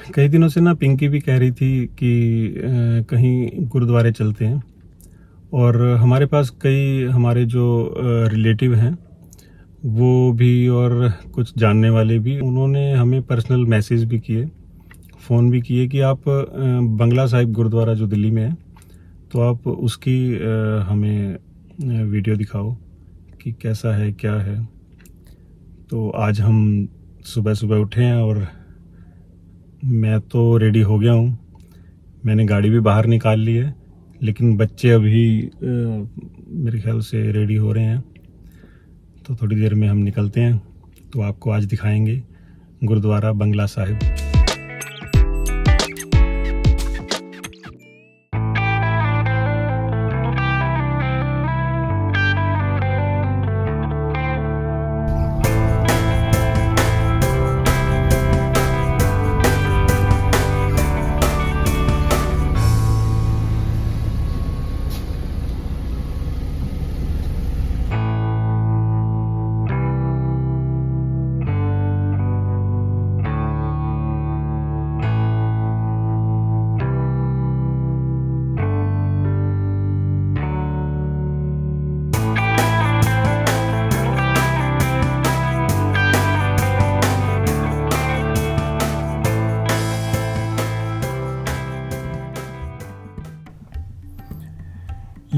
कई दिनों से ना पिंकी भी कह रही थी कि कहीं गुरुद्वारे चलते हैं। और हमारे पास कई हमारे जो रिलेटिव हैं वो भी, और कुछ जानने वाले भी, उन्होंने हमें पर्सनल मैसेज भी किए, फ़ोन भी किए कि आप बंगला साहिब गुरुद्वारा जो दिल्ली में है, तो आप उसकी हमें वीडियो दिखाओ कि कैसा है, क्या है। तो आज हम सुबह सुबह उठे हैं और मैं तो रेडी हो गया हूँ। मैंने गाड़ी भी बाहर निकाल ली है, लेकिन बच्चे अभी मेरे ख्याल से रेडी हो रहे हैं, तो थोड़ी देर में हम निकलते हैं। तो आपको आज दिखाएंगे गुरुद्वारा बंगला साहिब।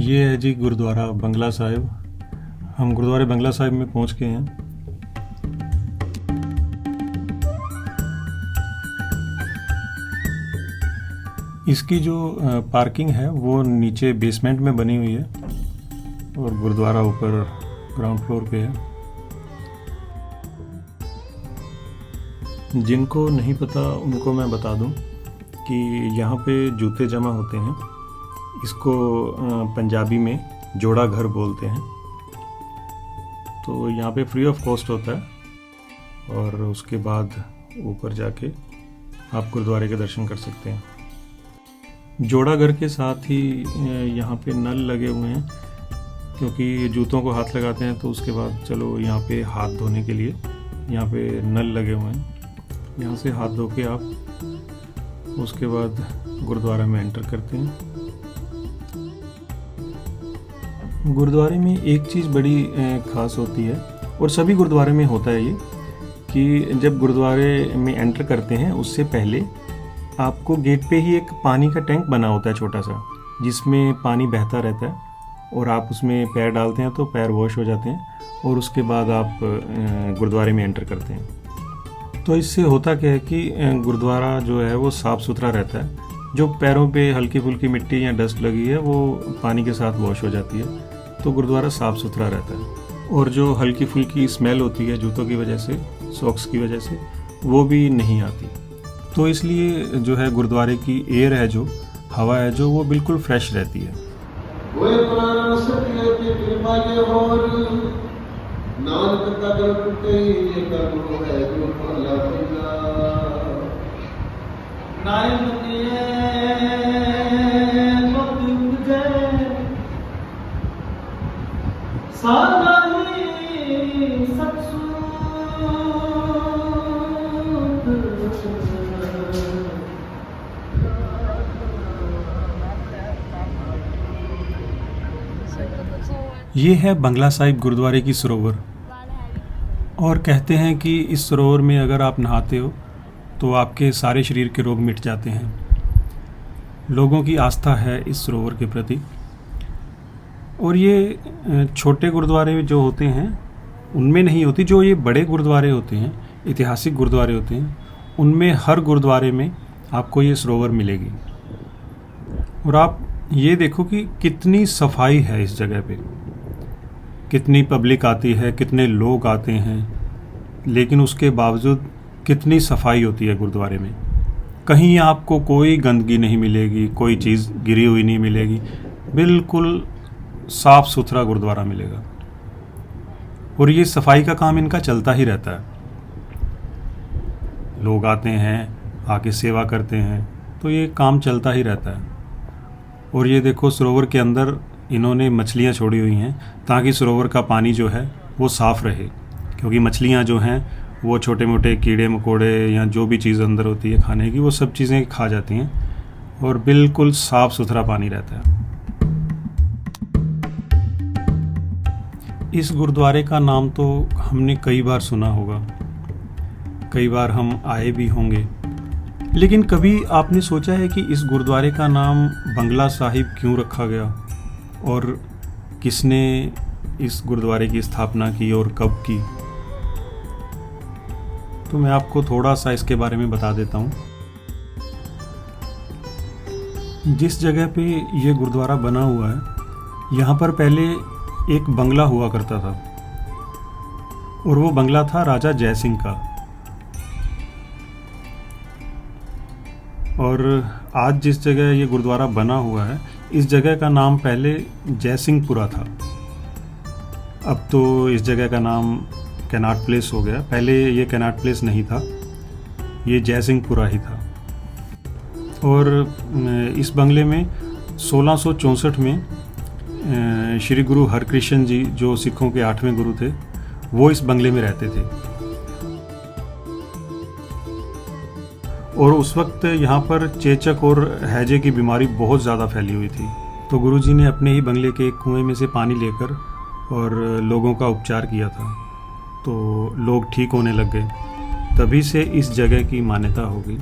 ये है जी गुरुद्वारा बंगला साहिब। हम गुरुद्वारे बंगला साहिब में पहुंच गए हैं। इसकी जो पार्किंग है वो नीचे बेसमेंट में बनी हुई है और गुरुद्वारा ऊपर ग्राउंड फ्लोर पे है। जिनको नहीं पता उनको मैं बता दूं कि यहाँ पे जूते जमा होते हैं। इसको पंजाबी में जोड़ा घर बोलते हैं। तो यहाँ पे फ्री ऑफ कॉस्ट होता है और उसके बाद ऊपर जाके आप गुरुद्वारे के दर्शन कर सकते हैं। जोड़ा घर के साथ ही यहाँ पे नल लगे हुए हैं, क्योंकि जूतों को हाथ लगाते हैं तो उसके बाद चलो यहाँ पे हाथ धोने के लिए यहाँ पे नल लगे हुए हैं। यहाँ से हाथ धो के आप उसके बाद गुरुद्वारा में एंटर करते हैं। गुरुद्वारे में एक चीज़ बड़ी ख़ास होती है, और सभी गुरुद्वारे में होता है ये, कि जब गुरुद्वारे में एंटर करते हैं उससे पहले आपको गेट पे ही एक पानी का टैंक बना होता है छोटा सा, जिसमें पानी बहता रहता है और आप उसमें पैर डालते हैं तो पैर वॉश हो जाते हैं और उसके बाद आप गुरुद्वारे में एंटर करते हैं। तो इससे होता क्या है कि गुरुद्वारा जो है वो साफ़ सुथरा रहता है। जो पैरों पे हल्की फुल्की मिट्टी या डस्ट लगी है वो पानी के साथ वॉश हो जाती है, तो गुरुद्वारा साफ़ सुथरा रहता है। और जो हल्की फुल्की स्मेल होती है जूतों की वजह से, सॉक्स की वजह से, वो भी नहीं आती। तो इसलिए जो है गुरुद्वारे की एयर है, जो हवा है, जो वो बिल्कुल फ्रेश रहती है। ये है बंगला साहिब गुरुद्वारे की सरोवर, और कहते हैं कि इस सरोवर में अगर आप नहाते हो तो आपके सारे शरीर के रोग मिट जाते हैं। लोगों की आस्था है इस सरोवर के प्रति। और ये छोटे गुरुद्वारे जो होते हैं उनमें नहीं होती, जो ये बड़े गुरुद्वारे होते हैं, ऐतिहासिक गुरुद्वारे होते हैं, उनमें हर गुरुद्वारे में आपको ये सरोवर मिलेगी। और आप ये देखो कि कितनी सफाई है इस जगह पे, कितनी पब्लिक आती है, कितने लोग आते हैं, लेकिन उसके बावजूद कितनी सफाई होती है गुरुद्वारे में। कहीं आपको कोई गंदगी नहीं मिलेगी, कोई चीज़ गिरी हुई नहीं मिलेगी, बिल्कुल साफ़ सुथरा गुरुद्वारा मिलेगा। और ये सफाई का काम इनका चलता ही रहता है। लोग आते हैं, आके सेवा करते हैं, तो ये काम चलता ही रहता है। और ये देखो सरोवर के अंदर इन्होंने मछलियाँ छोड़ी हुई हैं, ताकि सरोवर का पानी जो है वो साफ़ रहे, क्योंकि मछलियाँ जो हैं वो छोटे मोटे कीड़े मकोड़े या जो भी चीज़ अंदर होती है खाने की, वो सब चीज़ें खा जाती हैं और बिल्कुल साफ़ सुथरा पानी रहता है। इस गुरुद्वारे का नाम तो हमने कई बार सुना होगा, कई बार हम आए भी होंगे, लेकिन कभी आपने सोचा है कि इस गुरुद्वारे का नाम बंगला साहिब क्यों रखा गया और किसने इस गुरुद्वारे की स्थापना की और कब की? तो मैं आपको थोड़ा सा इसके बारे में बता देता हूँ। जिस जगह पे ये गुरुद्वारा बना हुआ है, यहाँ पर पहले एक बंगला हुआ करता था और वो बंगला था राजा जय सिंह का। और आज जिस जगह ये गुरुद्वारा बना हुआ है, इस जगह का नाम पहले जयसिंहपुरा था। अब तो इस जगह का नाम कैनाट प्लेस हो गया। पहले ये कैनाट प्लेस नहीं था, ये जयसिंहपुरा ही था। और इस बंगले में 1664 में श्री गुरु हरकृष्ण जी, जो सिखों के 8वें गुरु थे, वो इस बंगले में रहते थे। और उस वक्त यहाँ पर चेचक और हैजे की बीमारी बहुत ज़्यादा फैली हुई थी। तो गुरुजी ने अपने ही बंगले के एक कुएं में से पानी लेकर और लोगों का उपचार किया था, तो लोग ठीक होने लग गए। तभी से इस जगह की मान्यता हो गई।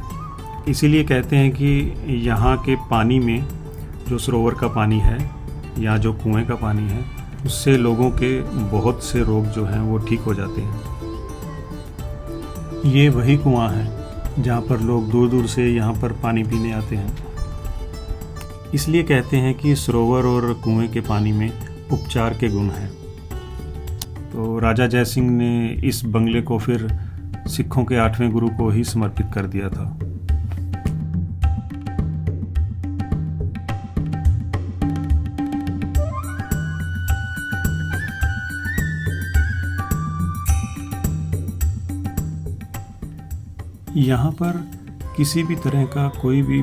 इसीलिए कहते हैं कि यहाँ के पानी में, जो सरोवर का पानी है या जो कुएं का पानी है, उससे लोगों के बहुत से रोग जो हैं वो ठीक हो जाते हैं। ये वही कुआं है जहाँ पर लोग दूर दूर से यहाँ पर पानी पीने आते हैं। इसलिए कहते हैं कि सरोवर और कुएं के पानी में उपचार के गुण हैं। तो राजा जय सिंह ने इस बंगले को फिर सिखों के 8वें गुरु को ही समर्पित कर दिया था। यहाँ पर किसी भी तरह का कोई भी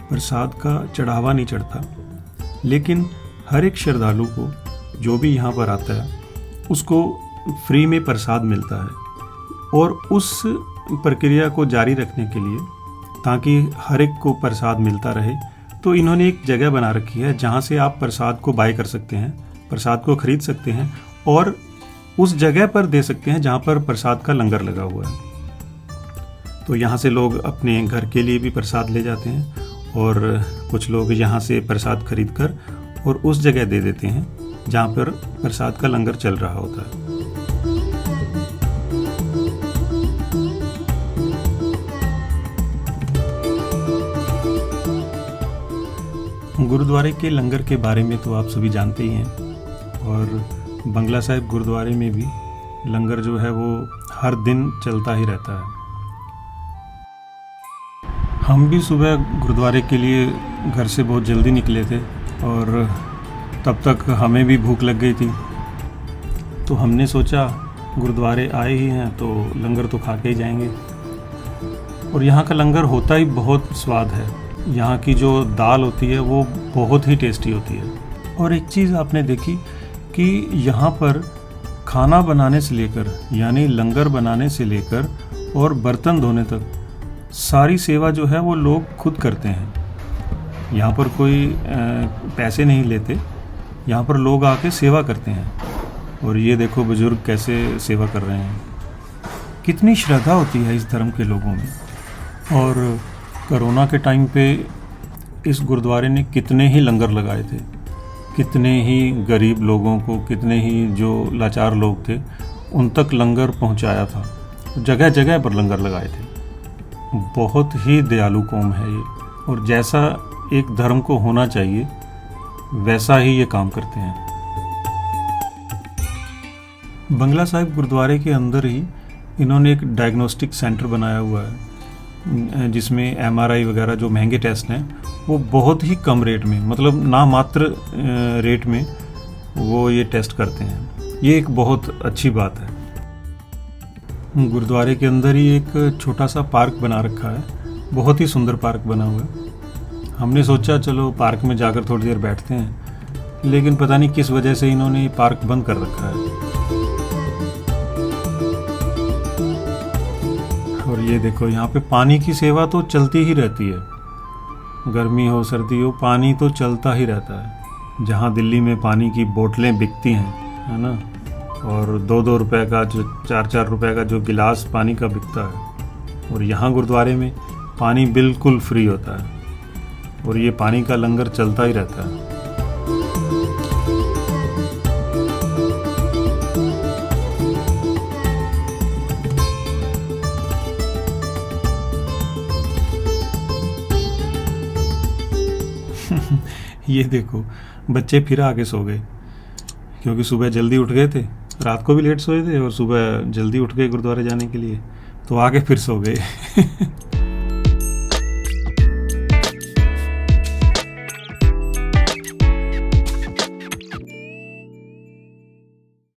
प्रसाद का चढ़ावा नहीं चढ़ता, लेकिन हर एक श्रद्धालु को जो भी यहाँ पर आता है उसको फ्री में प्रसाद मिलता है। और उस प्रक्रिया को जारी रखने के लिए, ताकि हर एक को प्रसाद मिलता रहे, तो इन्होंने एक जगह बना रखी है जहाँ से आप प्रसाद को बाय कर सकते हैं, प्रसाद को खरीद सकते हैं और उस जगह पर दे सकते हैं जहाँ पर प्रसाद का लंगर लगा हुआ है। तो यहाँ से लोग अपने घर के लिए भी प्रसाद ले जाते हैं और कुछ लोग यहाँ से प्रसाद खरीद कर और उस जगह दे देते हैं जहाँ पर प्रसाद का लंगर चल रहा होता है। गुरुद्वारे के लंगर के बारे में तो आप सभी जानते ही हैं, और बंगला साहिब गुरुद्वारे में भी लंगर जो है वो हर दिन चलता ही रहता है। हम भी सुबह गुरुद्वारे के लिए घर से बहुत जल्दी निकले थे और तब तक हमें भी भूख लग गई थी, तो हमने सोचा गुरुद्वारे आए ही हैं तो लंगर तो खा के ही जाएंगे। और यहाँ का लंगर होता ही बहुत स्वाद है। यहाँ की जो दाल होती है वो बहुत ही टेस्टी होती है। और एक चीज़ आपने देखी कि यहाँ पर खाना बनाने से लेकर, यानी लंगर बनाने से लेकर और बर्तन धोने तक सारी सेवा जो है वो लोग खुद करते हैं। यहाँ पर कोई पैसे नहीं लेते, यहाँ पर लोग आके सेवा करते हैं। और ये देखो बुजुर्ग कैसे सेवा कर रहे हैं। कितनी श्रद्धा होती है इस धर्म के लोगों में। और कोरोना के टाइम पे इस गुरुद्वारे ने कितने ही लंगर लगाए थे, कितने ही गरीब लोगों को, कितने ही जो लाचार लोग थे उन तक लंगर पहुंचाया था। जगह जगह पर लंगर लगाए थे। बहुत ही दयालु कौम है ये, और जैसा एक धर्म को होना चाहिए वैसा ही ये काम करते हैं। बंगला साहिब गुरुद्वारे के अंदर ही इन्होंने एक डायग्नोस्टिक सेंटर बनाया हुआ है, जिसमें MRI वगैरह जो महंगे टेस्ट हैं वो बहुत ही कम रेट में, मतलब नामात्र रेट में वो ये टेस्ट करते हैं। ये एक बहुत अच्छी बात है। गुरुद्वारे के अंदर ही एक छोटा सा पार्क बना रखा है, बहुत ही सुंदर पार्क बना हुआ है। हमने सोचा चलो पार्क में जाकर थोड़ी देर बैठते हैं, लेकिन पता नहीं किस वजह से इन्होंने पार्क बंद कर रखा है। और ये देखो यहाँ पे पानी की सेवा तो चलती ही रहती है, गर्मी हो सर्दी हो पानी तो चलता ही रहता है। जहाँ दिल्ली में पानी की बोतलें बिकती हैं, है ना, और 2-2 रुपए का जो 4-4 रुपए का जो गिलास पानी का बिकता है, और यहाँ गुरुद्वारे में पानी बिल्कुल फ्री होता है और ये पानी का लंगर चलता ही रहता है। ये देखो बच्चे फिर आके सो गए, क्योंकि सुबह जल्दी उठ गए थे, रात को भी लेट सोए थे और सुबह जल्दी उठ गए गुरुद्वारे जाने के लिए, तो आके फिर सो गए।